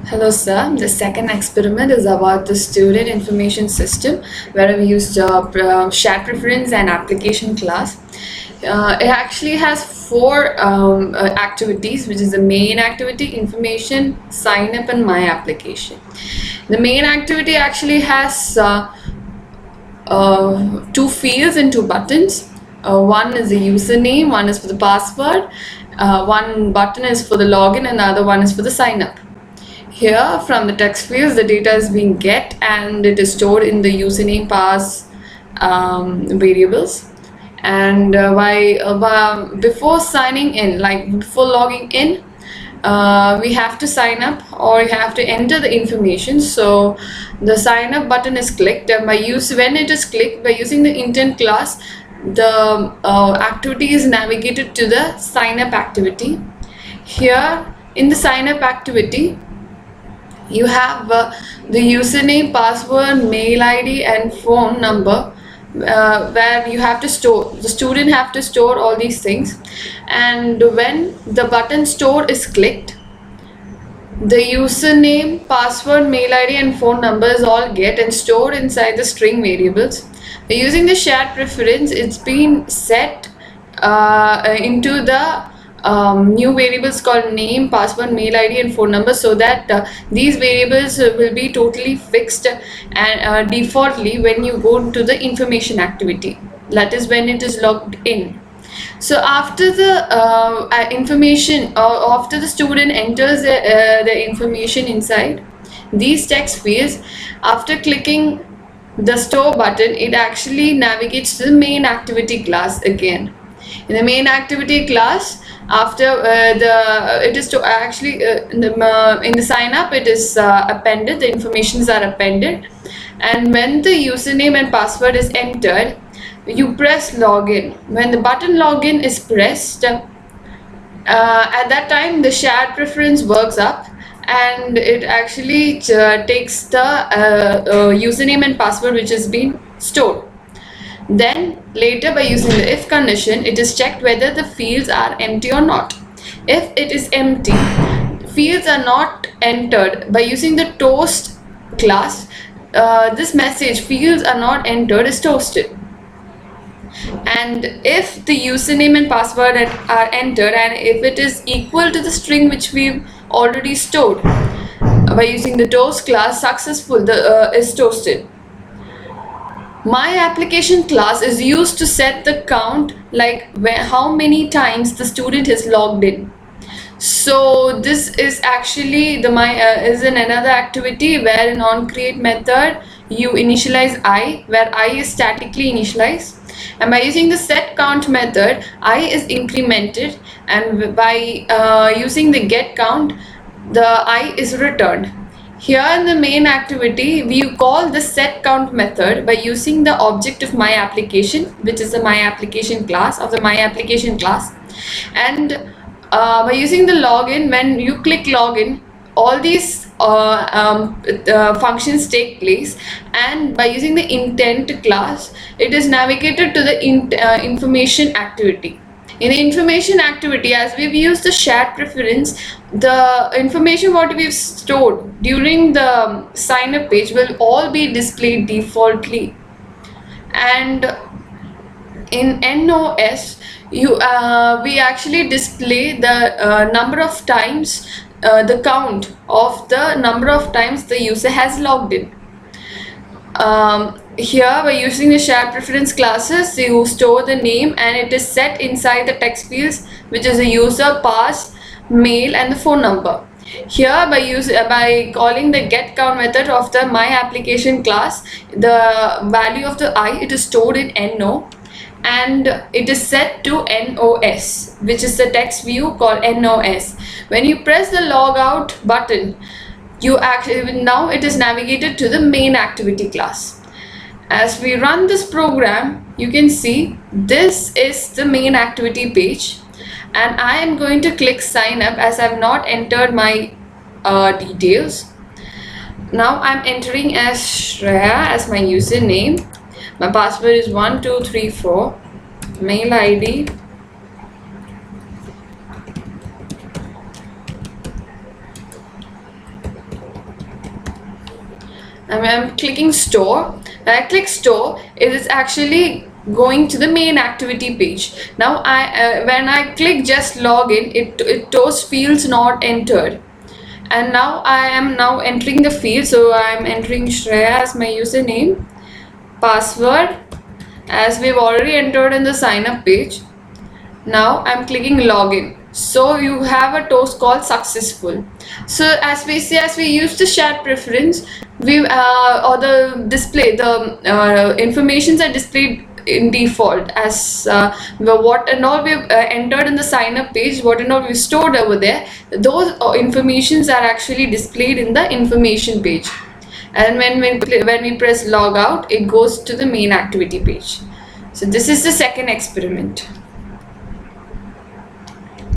Hello sir, the second experiment is about the student information system where we used shared preference and application class. It actually has four activities, which is the main activity, information, sign up and my application. The main activity actually has two fields and two buttons. One is the username, one is for the password, one button is for the login and the other one is for the sign up. Here from the text fields the data is being get and it is stored in the username pass variables, and before signing in, like before logging in, we have to sign up or you have to enter the information. So the sign up button is clicked, and when it is clicked by using the intent class, the activity is navigated to the sign up activity. Here in the sign up activity you have the username, password, mail ID and phone number, where you have to store, the student have to store all these things. And when the button store is clicked, the username, password, mail ID and phone numbers all get and stored inside the string variables. Using the shared preference, it's been set into the new variables called name, password, mail ID and phone number, so that these variables will be totally fixed and defaultly when you go to the information activity, that is when it is logged in. So after the information, after the student enters the information inside these text fields, after clicking the store button, it actually navigates to the main activity class again. In the main activity class, after it is to actually in the sign up, it is appended, the informations are appended, and when the username and password is entered, you press login. When the button login is pressed, at that time the shared preference works up and it actually takes the username and password which has been stored. Then later, by using the if condition, it is checked whether the fields are empty or not. If it is empty, fields are not entered. By using the toast class, this message fields are not entered is toasted. And if the username and password are entered and if it is equal to the string which we've already stored, by using the toast class, successful is toasted. My application class is used to set the count, like how many times the student is logged in. So this is actually the is in another activity where in onCreate method you initialize I, where I is statically initialized, and by using the set count method I is incremented, and by using the get count the I is returned. Here in the main activity, we call the set count method by using the object of my application, which is the my application class of the my application class, and by using the login, when you click login, all these functions take place, and by using the intent class, it is navigated to the information activity. In the information activity, as we've used the shared preference, the information what we've stored during the sign up page will all be displayed defaultly. And in NOS, we actually display the number of times, the count of the number of times the user has logged in. Here, by using the shared preference classes, you store the name and it is set inside the text fields, which is the user, pass, mail and the phone number. Here, by calling the get count method of the my application class, the value of the I, it is stored in NO and it is set to NOS, which is the text view called NOS. When you press the log out button, now it is navigated to the main activity class. As we run this program, you can see this is the main activity page, and I am going to click sign up as I have not entered my details. Now I'm entering as Shreya as my username. My password is 1234. Mail ID I'm clicking store. When I click store, it is actually going to the main activity page. Now when I click just login, it those fields not entered. And now I am now entering the field. So I am entering Shreya as my username, password as we've already entered in the sign up page. Now I'm clicking login. So you have a toast called successful. So as we see, as we use the chat preference, we or the display, the informations are displayed in default as what and all we've entered in the sign up page, what and all we stored over there. Those informations are actually displayed in the information page. And when we press log out, it goes to the main activity page. So this is the second experiment.